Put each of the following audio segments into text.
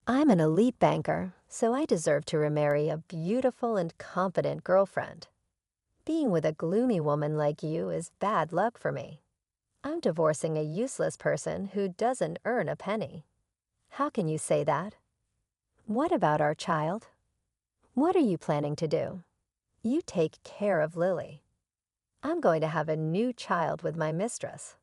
I'm an elite banker, so I deserve to remarry a beautiful and competent girlfriend. Being with a gloomy woman like you is bad luck for me. I'm divorcing a useless person who doesn't earn a penny. How can you say that? What about our child? What are you planning to do? You take care of Lily. I'm going to have a new child with my mistress.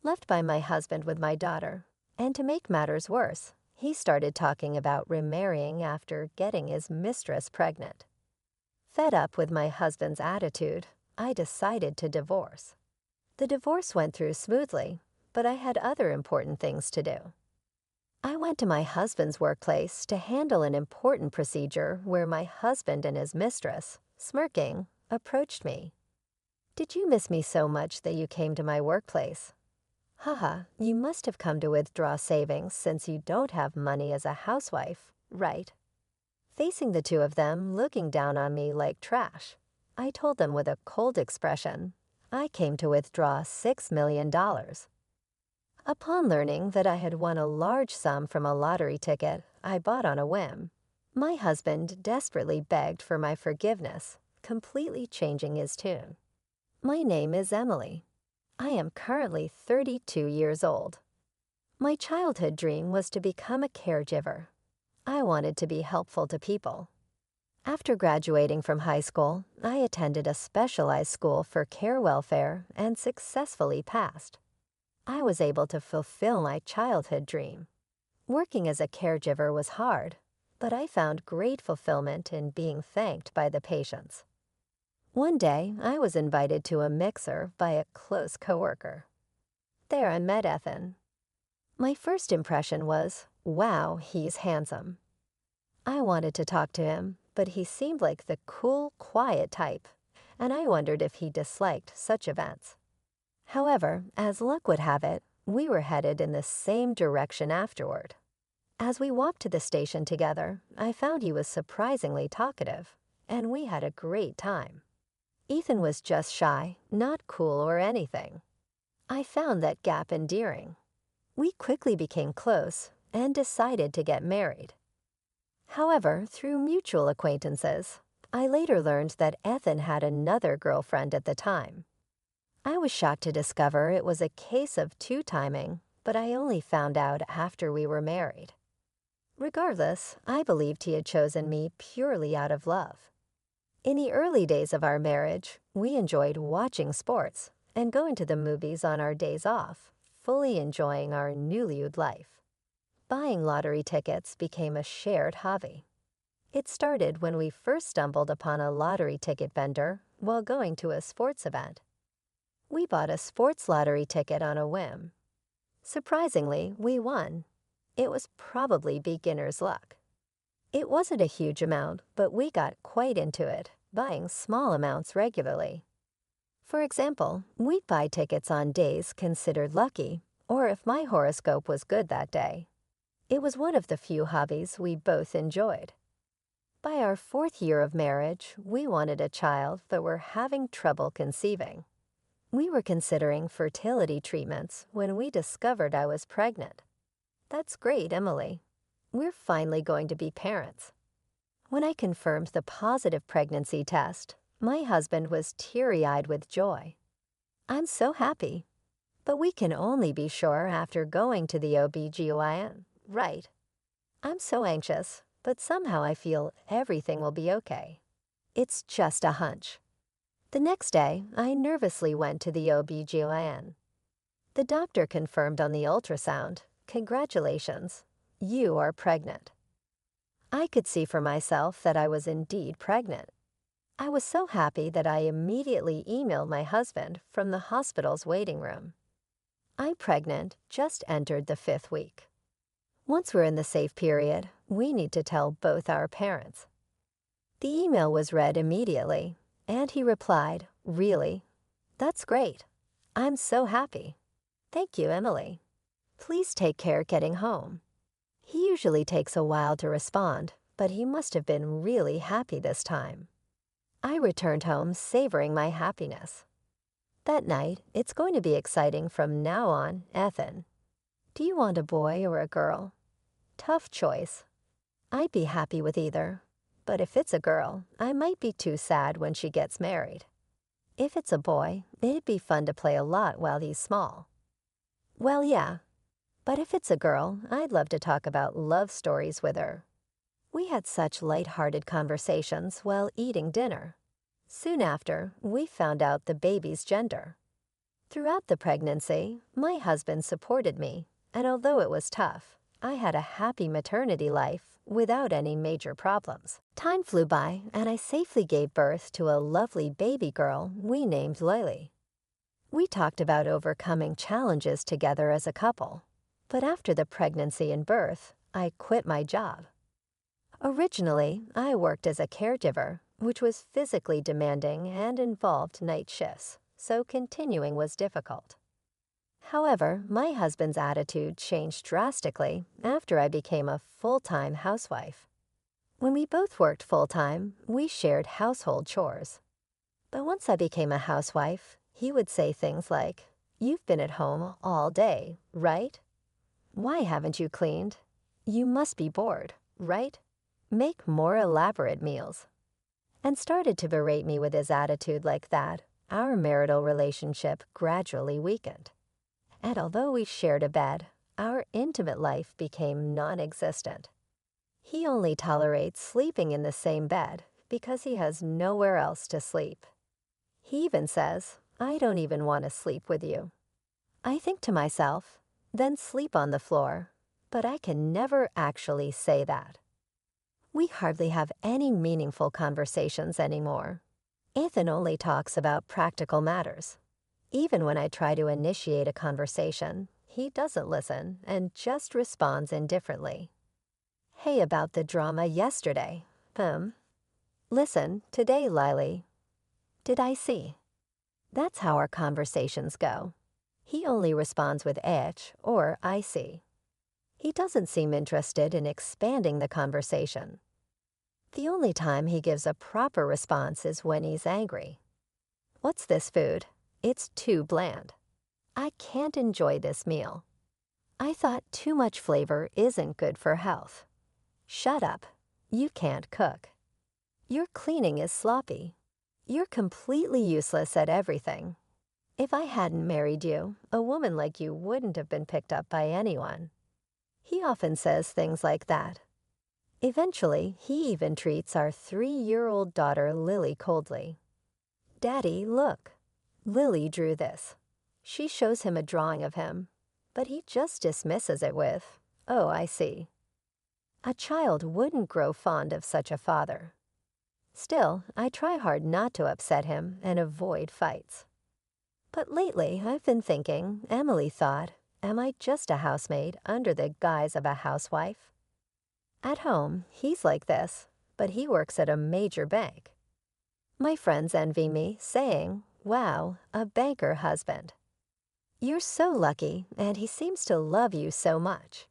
Left by my husband with my daughter, and to make matters worse, he started talking about remarrying after getting his mistress pregnant. Fed up with my husband's attitude, I decided to divorce. The divorce went through smoothly, but I had other important things to do. I went to my husband's workplace to handle an important procedure where my husband and his mistress, smirking, approached me. "Did you miss me so much that you came to my workplace?" "Haha, you must have come to withdraw savings since you don't have money as a housewife, right?" Facing the two of them looking down on me like trash, I told them with a cold expression, I came to withdraw $6 million. Upon learning that I had won a large sum from a lottery ticket I bought on a whim, my husband desperately begged for my forgiveness, completely changing his tune. "My name is Emily. I am currently 32 years old. My childhood dream was to become a caregiver. I wanted to be helpful to people. After graduating from high school, I attended a specialized school for care welfare and successfully passed. I was able to fulfill my childhood dream. Working as a caregiver was hard, but I found great fulfillment in being thanked by the patients. One day, I was invited to a mixer by a close coworker. There I met Ethan. My first impression was, wow, he's handsome. I wanted to talk to him, but he seemed like the cool, quiet type, and I wondered if he disliked such events. However, as luck would have it, we were headed in the same direction afterward. As we walked to the station together, I found he was surprisingly talkative, and we had a great time. Ethan was just shy, not cool or anything. I found that gap endearing. We quickly became close and decided to get married. However, through mutual acquaintances, I later learned that Ethan had another girlfriend at the time. I was shocked to discover it was a case of two-timing, but I only found out after we were married. Regardless, I believed he had chosen me purely out of love. In the early days of our marriage, we enjoyed watching sports and going to the movies on our days off, fully enjoying our newlywed life. Buying lottery tickets became a shared hobby. It started when we first stumbled upon a lottery ticket vendor while going to a sports event. We bought a sports lottery ticket on a whim. Surprisingly, we won. It was probably beginner's luck. It wasn't a huge amount, but we got quite into it, buying small amounts regularly. For example, we'd buy tickets on days considered lucky, or if my horoscope was good that day. It was one of the few hobbies we both enjoyed. By our 4th year of marriage, we wanted a child but were having trouble conceiving. We were considering fertility treatments when we discovered I was pregnant. "That's great, Emily. We're finally going to be parents." When I confirmed the positive pregnancy test, my husband was teary-eyed with joy. "I'm so happy. But we can only be sure after going to the OB/GYN, right? I'm so anxious, but somehow I feel everything will be okay. It's just a hunch." The next day, I nervously went to the OB/GYN. The doctor confirmed on the ultrasound, "Congratulations, you are pregnant." I could see for myself that I was indeed pregnant. I was so happy that I immediately emailed my husband from the hospital's waiting room. "I'm pregnant, just entered the 5th week. Once we're in the safe period, we need to tell both our parents." The email was read immediately, and he replied, "Really? That's great. I'm so happy. Thank you, Emily. Please take care getting home." He usually takes a while to respond, but he must have been really happy this time. I returned home savoring my happiness. That night, "It's going to be exciting from now on, Ethan. Do you want a boy or a girl?" Tough choice. I'd be happy with either. But if it's a girl, I might be too sad when she gets married. If it's a boy, it'd be fun to play a lot while he's small. Well, yeah. But if it's a girl, I'd love to talk about love stories with her. We had such light-hearted conversations while eating dinner. Soon after, we found out the baby's gender. Throughout the pregnancy, my husband supported me, and although it was tough, I had a happy maternity life without any major problems. Time flew by, and I safely gave birth to a lovely baby girl we named Lily. We talked about overcoming challenges together as a couple, but after the pregnancy and birth, I quit my job. Originally, I worked as a caregiver, which was physically demanding and involved night shifts, so continuing was difficult. However, my husband's attitude changed drastically after I became a full-time housewife. When we both worked full-time, we shared household chores. But once I became a housewife, he would say things like, "You've been at home all day, right? Why haven't you cleaned? You must be bored, right? Make more elaborate meals." And started to berate me with his attitude like that. Our marital relationship gradually weakened. And although we shared a bed, our intimate life became non-existent. He only tolerates sleeping in the same bed because he has nowhere else to sleep. He even says, "I don't even want to sleep with you." I think to myself, then sleep on the floor, but I can never actually say that. We hardly have any meaningful conversations anymore. Ethan only talks about practical matters. Even when I try to initiate a conversation, he doesn't listen and just responds indifferently. "Hey, about the drama yesterday. Listen, today, Lily. Did I see?" That's how our conversations go. He only responds with "etch" or "I see." He doesn't seem interested in expanding the conversation. The only time he gives a proper response is when he's angry. "What's this food? It's too bland. I can't enjoy this meal. I thought too much flavor isn't good for health. Shut up. You can't cook. Your cleaning is sloppy. You're completely useless at everything. If I hadn't married you, a woman like you wouldn't have been picked up by anyone." He often says things like that. Eventually, he even treats our 3-year-old daughter Lily coldly. "Daddy, look. Lily drew this." She shows him a drawing of him, but he just dismisses it with, "Oh, I see." A child wouldn't grow fond of such a father. Still, I try hard not to upset him and avoid fights. But lately, I've been thinking, Emily thought, am I just a housemaid under the guise of a housewife? At home, he's like this, but he works at a major bank. My friends envy me, saying, "Wow, a banker husband. You're so lucky, and he seems to love you so much."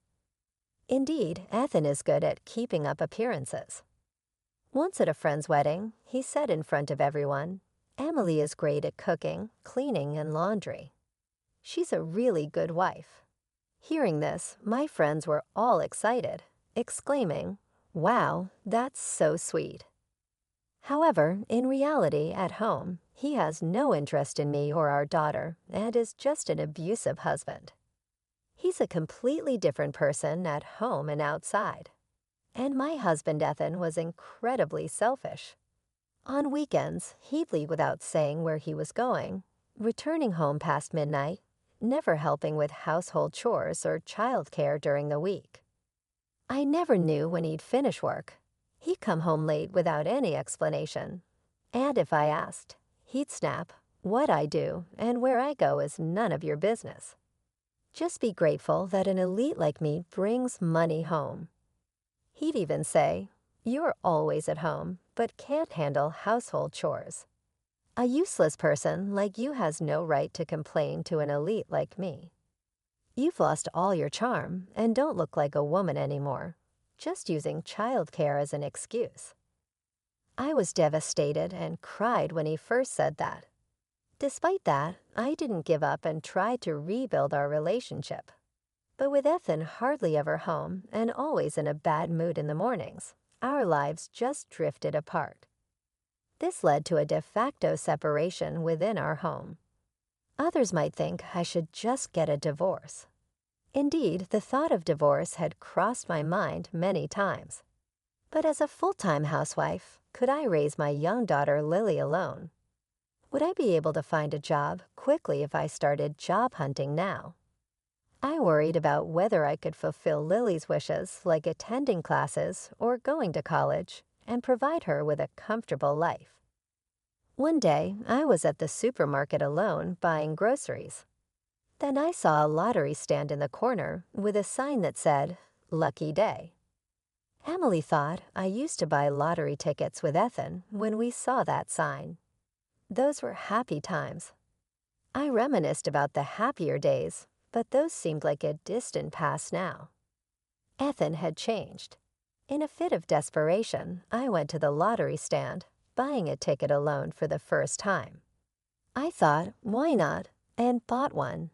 Indeed, Ethan is good at keeping up appearances. Once at a friend's wedding, he said in front of everyone, "Emily is great at cooking, cleaning, and laundry. She's a really good wife." Hearing this, my friends were all excited, exclaiming, "Wow, that's so sweet." However, in reality, at home, he has no interest in me or our daughter and is just an abusive husband. He's a completely different person at home and outside. And my husband, Ethan, was incredibly selfish. On weekends, he'd leave without saying where he was going, returning home past midnight, never helping with household chores or childcare during the week. I never knew when he'd finish work. He'd come home late without any explanation. And if I asked, he'd snap, "What I do and where I go is none of your business. Just be grateful that an elite like me brings money home." He'd even say, "You're always at home, but can't handle household chores. A useless person like you has no right to complain to an elite like me. You've lost all your charm and don't look like a woman anymore, just using childcare as an excuse." I was devastated and cried when he first said that. Despite that, I didn't give up and tried to rebuild our relationship. But with Ethan hardly ever home and always in a bad mood in the mornings, our lives just drifted apart. This led to a de facto separation within our home. Others might think I should just get a divorce. Indeed, the thought of divorce had crossed my mind many times. But as a full-time housewife, could I raise my young daughter Lily alone? Would I be able to find a job quickly if I started job hunting now? I worried about whether I could fulfill Lily's wishes, like attending classes or going to college, and provide her with a comfortable life. One day, I was at the supermarket alone buying groceries. Then I saw a lottery stand in the corner with a sign that said, "Lucky Day." Emily thought I used to buy lottery tickets with Ethan when we saw that sign. Those were happy times. I reminisced about the happier days, but those seemed like a distant past now. Ethan had changed. In a fit of desperation, I went to the lottery stand, buying a ticket alone for the first time. I thought, why not, and bought one.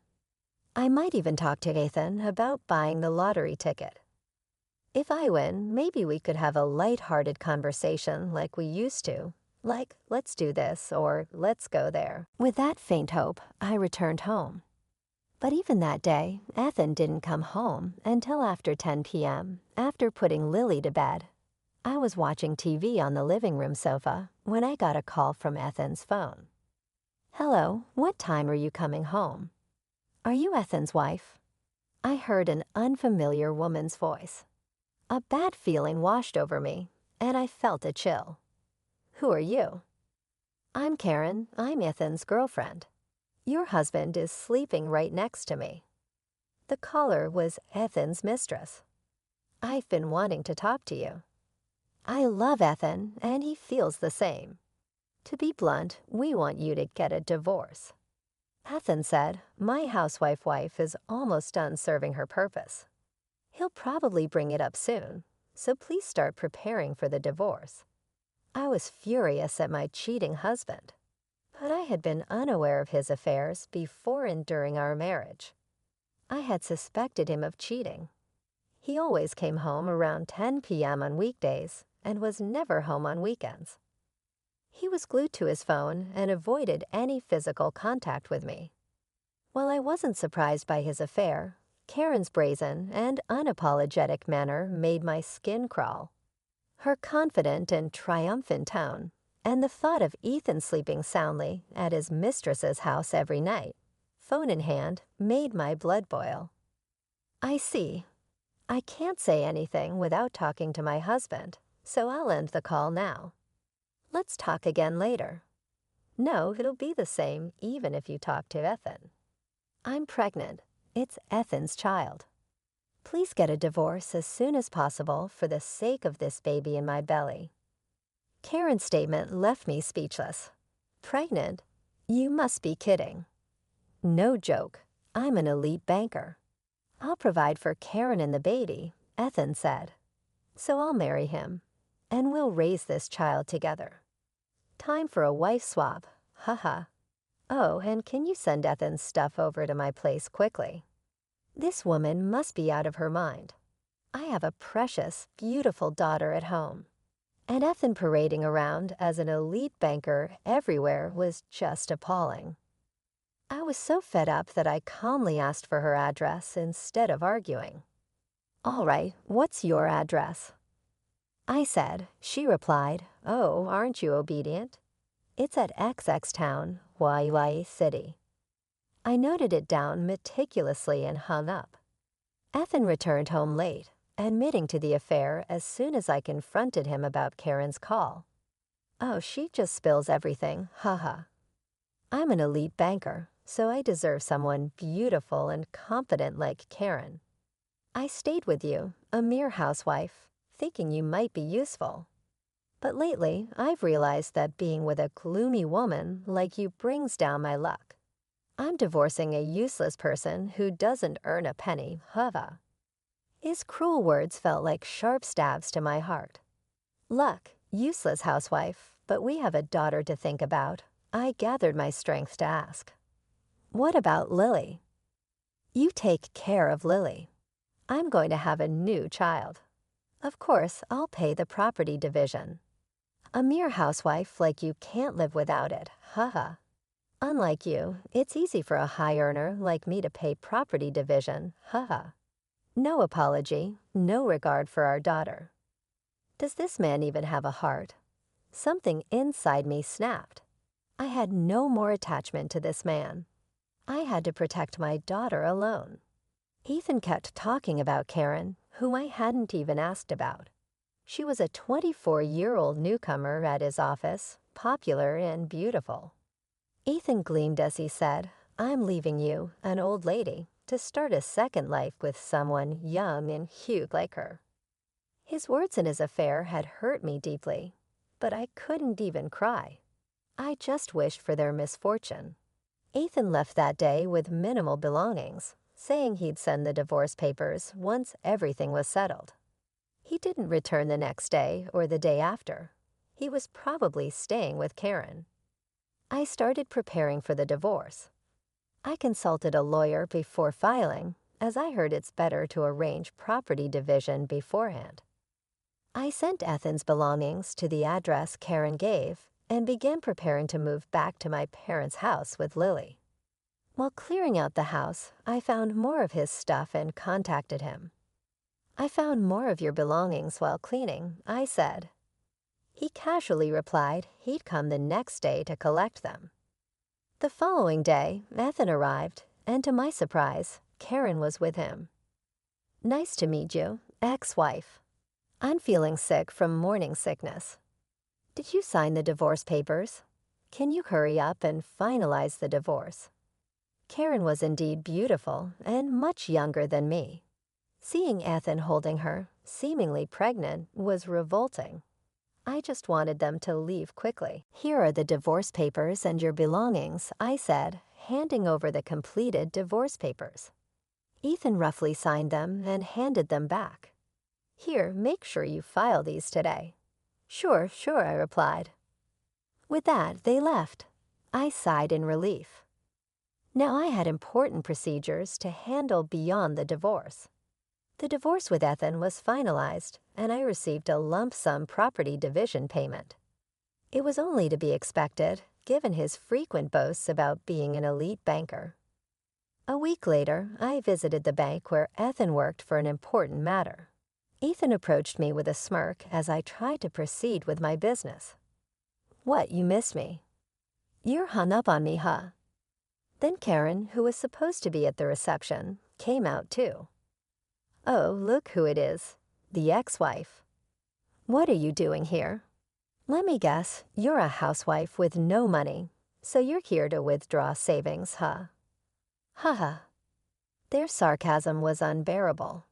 I might even talk to Ethan about buying the lottery ticket. If I win, maybe we could have a light-hearted conversation like we used to, like, let's do this or let's go there. With that faint hope, I returned home. But even that day, Ethan didn't come home until after 10 p.m., after putting Lily to bed. I was watching TV on the living room sofa when I got a call from Ethan's phone. "Hello, what time are you coming home?" "Are you Ethan's wife?" I heard an unfamiliar woman's voice. A bad feeling washed over me, and I felt a chill. "Who are you?" "I'm Karen. I'm Ethan's girlfriend. Your husband is sleeping right next to me." The caller was Ethan's mistress. "I've been wanting to talk to you." "I love Ethan, and he feels the same. To be blunt, we want you to get a divorce." Ethan said, "My housewife wife is almost done serving her purpose. He'll probably bring it up soon, so please start preparing for the divorce." I was furious at my cheating husband, but I had been unaware of his affairs before and during our marriage. I had suspected him of cheating. He always came home around 10 p.m. on weekdays and was never home on weekends. He was glued to his phone and avoided any physical contact with me. While I wasn't surprised by his affair, Karen's brazen and unapologetic manner made my skin crawl. Her confident and triumphant tone, and the thought of Ethan sleeping soundly at his mistress's house every night, phone in hand, made my blood boil. "I see. I can't say anything without talking to my husband, so I'll end the call now. Let's talk again later." "No, it'll be the same even if you talk to Ethan." "I'm pregnant. It's Ethan's child. Please get a divorce as soon as possible for the sake of this baby in my belly." Karen's statement left me speechless. "Pregnant? You must be kidding." "No joke. I'm an elite banker. I'll provide for Karen and the baby," Ethan said. "So I'll marry him, and we'll raise this child together. Time for a wife swap, haha. Oh, and can you send Ethan's stuff over to my place quickly? This woman must be out of her mind. I have a precious, beautiful daughter at home. And Ethan parading around as an elite banker everywhere was just appalling." I was so fed up that I calmly asked for her address instead of arguing. "All right, what's your address?" I said. She replied, "Oh, aren't you obedient? It's at XX Town, YY City." I noted it down meticulously and hung up. Ethan returned home late, admitting to the affair as soon as I confronted him about Karen's call. "Oh, she just spills everything, haha. I'm an elite banker, so I deserve someone beautiful and competent like Karen. I stayed with you, a mere housewife, thinking you might be useful. But lately, I've realized that being with a gloomy woman like you brings down my luck. I'm divorcing a useless person who doesn't earn a penny, hava." His cruel words felt like sharp stabs to my heart. "Luck, useless housewife, but we have a daughter to think about." I gathered my strength to ask, "What about Lily?" "You take care of Lily. I'm going to have a new child. Of course, I'll pay the property division. A mere housewife like you can't live without it, haha. Unlike you, it's easy for a high earner like me to pay property division, haha. No apology, no regard for our daughter. Does this man even have a heart? Something inside me snapped. I had no more attachment to this man. I had to protect my daughter alone. Ethan kept talking about Karen, whom I hadn't even asked about. She was a 24-year-old newcomer at his office, popular and beautiful. Ethan gleamed as he said, "I'm leaving you, an old lady, to start a second life with someone young and cute like her." His words in his affair had hurt me deeply, but I couldn't even cry. I just wished for their misfortune. Ethan left that day with minimal belongings, saying he'd send the divorce papers once everything was settled. He didn't return the next day or the day after. He was probably staying with Karen. I started preparing for the divorce. I consulted a lawyer before filing, as I heard it's better to arrange property division beforehand. I sent Ethan's belongings to the address Karen gave and began preparing to move back to my parents' house with Lily. While clearing out the house, I found more of his stuff and contacted him. "I found more of your belongings while cleaning," I said. He casually replied he'd come the next day to collect them. The following day, Ethan arrived, and to my surprise, Karen was with him. "Nice to meet you, ex-wife. I'm feeling sick from morning sickness. Did you sign the divorce papers? Can you hurry up and finalize the divorce?" Karen was indeed beautiful and much younger than me. Seeing Ethan holding her, seemingly pregnant, was revolting. I just wanted them to leave quickly. "Here are the divorce papers and your belongings," I said, handing over the completed divorce papers. Ethan roughly signed them and handed them back. "Here, make sure you file these today." Sure, I replied. With that, they left. I sighed in relief. Now I had important procedures to handle beyond the divorce. The divorce with Ethan was finalized, and I received a lump sum property division payment. It was only to be expected, given his frequent boasts about being an elite banker. A week later, I visited the bank where Ethan worked for an important matter. Ethan approached me with a smirk as I tried to proceed with my business. "What, you missed me? You're hung up on me, huh?" Then Karen, who was supposed to be at the reception, came out too. "Oh, look who it is, the ex-wife. What are you doing here? Let me guess, you're a housewife with no money, so you're here to withdraw savings, huh?" Haha. Their sarcasm was unbearable.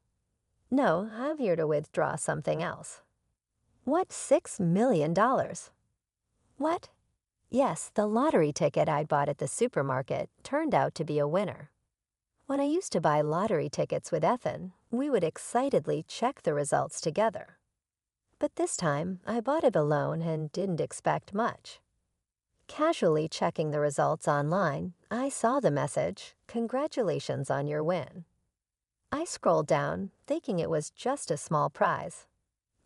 "No, I'm here to withdraw something else." "What, $6 million? What?" Yes, the lottery ticket I bought at the supermarket turned out to be a winner. When I used to buy lottery tickets with Ethan, we would excitedly check the results together. But this time, I bought it alone and didn't expect much. Casually checking the results online, I saw the message, "Congratulations on your win." I scrolled down, thinking it was just a small prize,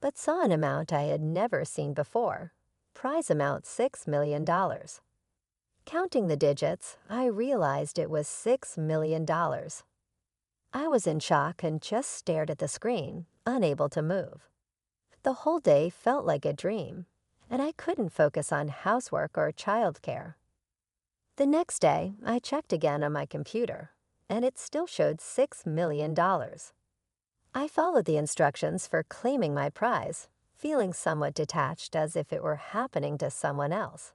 but saw an amount I had never seen before. Prize amount $6 million. Counting the digits, I realized it was $6 million. I was in shock and just stared at the screen, unable to move. The whole day felt like a dream, and I couldn't focus on housework or childcare. The next day, I checked again on my computer, and it still showed $6 million. I followed the instructions for claiming my prize, feeling somewhat detached as if it were happening to someone else.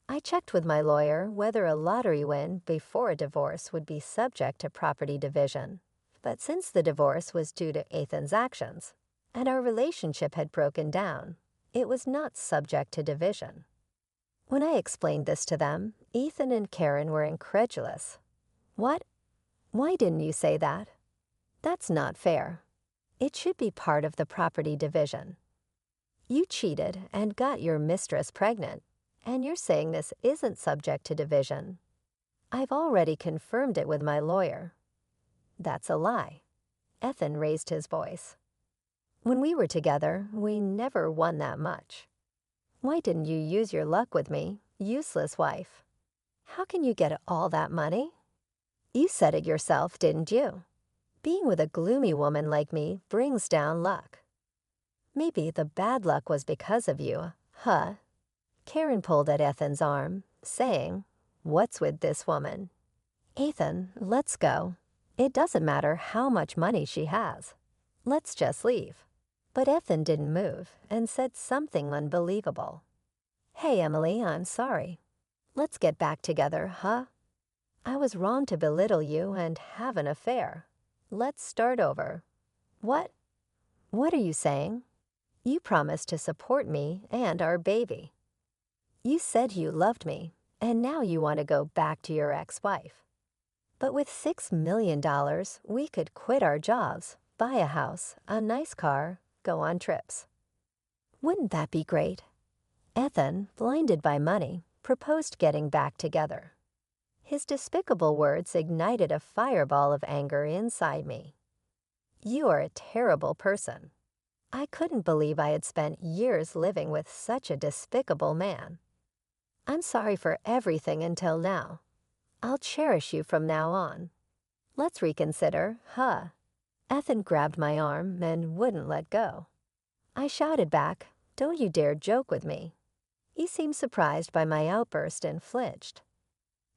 I checked with my lawyer whether a lottery win before a divorce would be subject to property division, but since the divorce was due to Ethan's actions, and our relationship had broken down, it was not subject to division. When I explained this to them, Ethan and Karen were incredulous. "What? Why didn't you say that? That's not fair. It should be part of the property division. You cheated and got your mistress pregnant, and you're saying this isn't subject to division. I've already confirmed it with my lawyer." That's a lie. Ethan raised his voice. When we were together, we never won that much. Why didn't you use your luck with me, useless wife? How can you get all that money? You said it yourself, didn't you? Being with a gloomy woman like me brings down luck. Maybe the bad luck was because of you, huh? Karen pulled at Ethan's arm, saying, "What's with this woman?" "Ethan, let's go. It doesn't matter how much money she has. Let's just leave." But Ethan didn't move and said something unbelievable. "Hey, Emily, I'm sorry. Let's get back together, huh? I was wrong to belittle you and have an affair. Let's start over." "What? What are you saying? You promised to support me and our baby. You said you loved me, and now you want to go back to your ex-wife. But with $6 million, we could quit our jobs, buy a house, a nice car, go on trips. Wouldn't that be great?" Ethan, blinded by money, proposed getting back together. His despicable words ignited a fireball of anger inside me. You are a terrible person. I couldn't believe I had spent years living with such a despicable man. I'm sorry for everything until now. I'll cherish you from now on. Let's reconsider, huh? Ethan grabbed my arm and wouldn't let go. I shouted back, "Don't you dare joke with me." He seemed surprised by my outburst and flinched.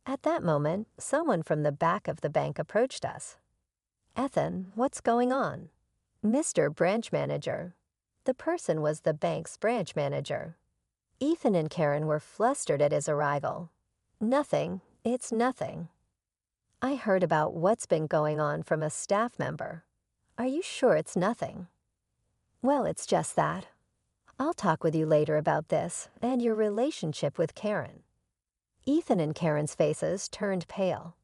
At that moment, someone from the back of the bank approached us. "Ethan, what's going on?" "Mr. Branch Manager." The person was the bank's branch manager. Ethan and Karen were flustered at his arrival. "Nothing. It's nothing." "I heard about what's been going on from a staff member. Are you sure it's nothing?" "Well, it's just that. I'll talk with you later about this and your relationship with Karen." Ethan and Karen's faces turned pale.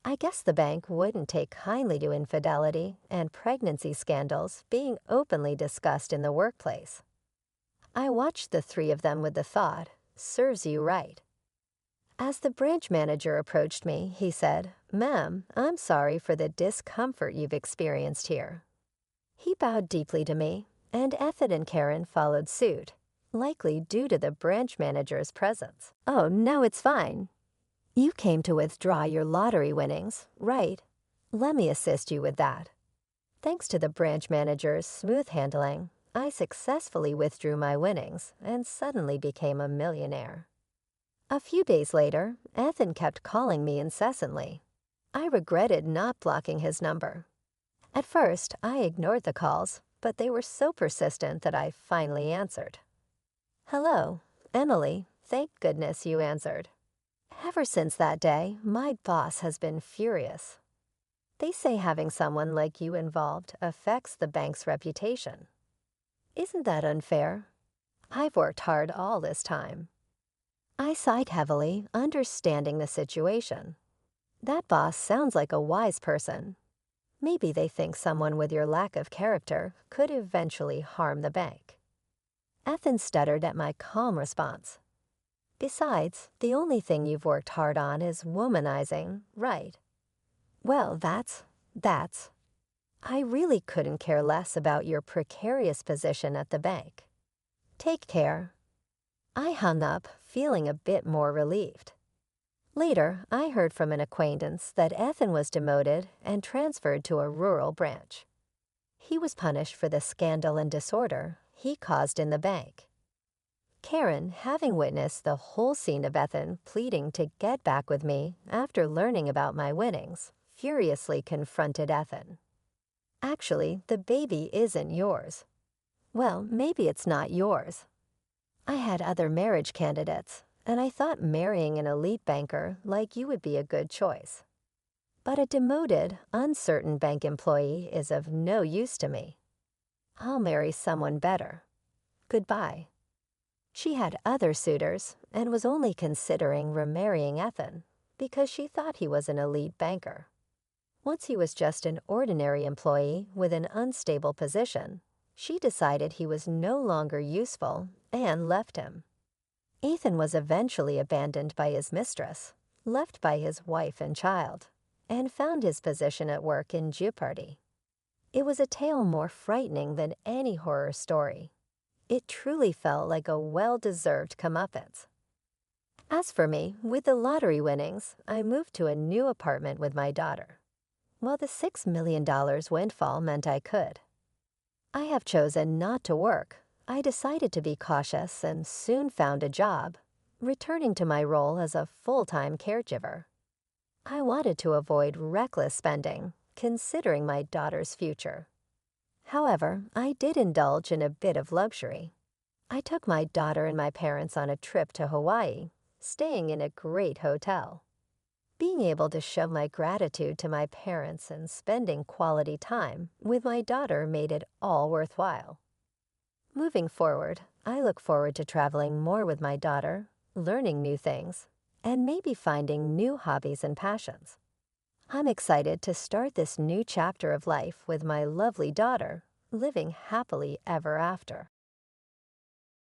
I guess the bank wouldn't take kindly to infidelity and pregnancy scandals being openly discussed in the workplace. I watched the three of them with the thought, "Serves you right." As the branch manager approached me, he said, "Ma'am, I'm sorry for the discomfort you've experienced here." He bowed deeply to me, and Ethan and Karen followed suit, likely due to the branch manager's presence. "Oh, no, it's fine. You came to withdraw your lottery winnings, right? Let me assist you with that." Thanks to the branch manager's smooth handling, I successfully withdrew my winnings and suddenly became a millionaire. A few days later, Ethan kept calling me incessantly. I regretted not blocking his number. At first, I ignored the calls, but they were so persistent that I finally answered. "Hello, Emily. Thank goodness you answered." Ever since that day, my boss has been furious. They say having someone like you involved affects the bank's reputation. Isn't that unfair? I've worked hard all this time. I sighed heavily, understanding the situation. That boss sounds like a wise person. Maybe they think someone with your lack of character could eventually harm the bank. Ethan stuttered at my calm response. Besides, the only thing you've worked hard on is womanizing, right? Well, that's. I really couldn't care less about your precarious position at the bank. Take care. I hung up, feeling a bit more relieved. Later, I heard from an acquaintance that Ethan was demoted and transferred to a rural branch. He was punished for the scandal and disorder he caused in the bank. Karen, having witnessed the whole scene of Ethan pleading to get back with me after learning about my winnings, furiously confronted Ethan. "Actually, the baby isn't yours." "Well, maybe it's not yours. I had other marriage candidates, and I thought marrying an elite banker like you would be a good choice. But a demoted, uncertain bank employee is of no use to me. I'll marry someone better. Goodbye." She had other suitors and was only considering remarrying Ethan because she thought he was an elite banker. Once he was just an ordinary employee with an unstable position, she decided he was no longer useful and left him. Ethan was eventually abandoned by his mistress, left by his wife and child, and found his position at work in jeopardy. It was a tale more frightening than any horror story. It truly felt like a well-deserved comeuppance. As for me, with the lottery winnings, I moved to a new apartment with my daughter. Well, the $6 million windfall meant I could. I have chosen not to work. I decided to be cautious and soon found a job, returning to my role as a full-time caregiver. I wanted to avoid reckless spending, considering my daughter's future. However, I did indulge in a bit of luxury. I took my daughter and my parents on a trip to Hawaii, staying in a great hotel. Being able to show my gratitude to my parents and spending quality time with my daughter made it all worthwhile. Moving forward, I look forward to traveling more with my daughter, learning new things, and maybe finding new hobbies and passions. I'm excited to start this new chapter of life with my lovely daughter, living happily ever after.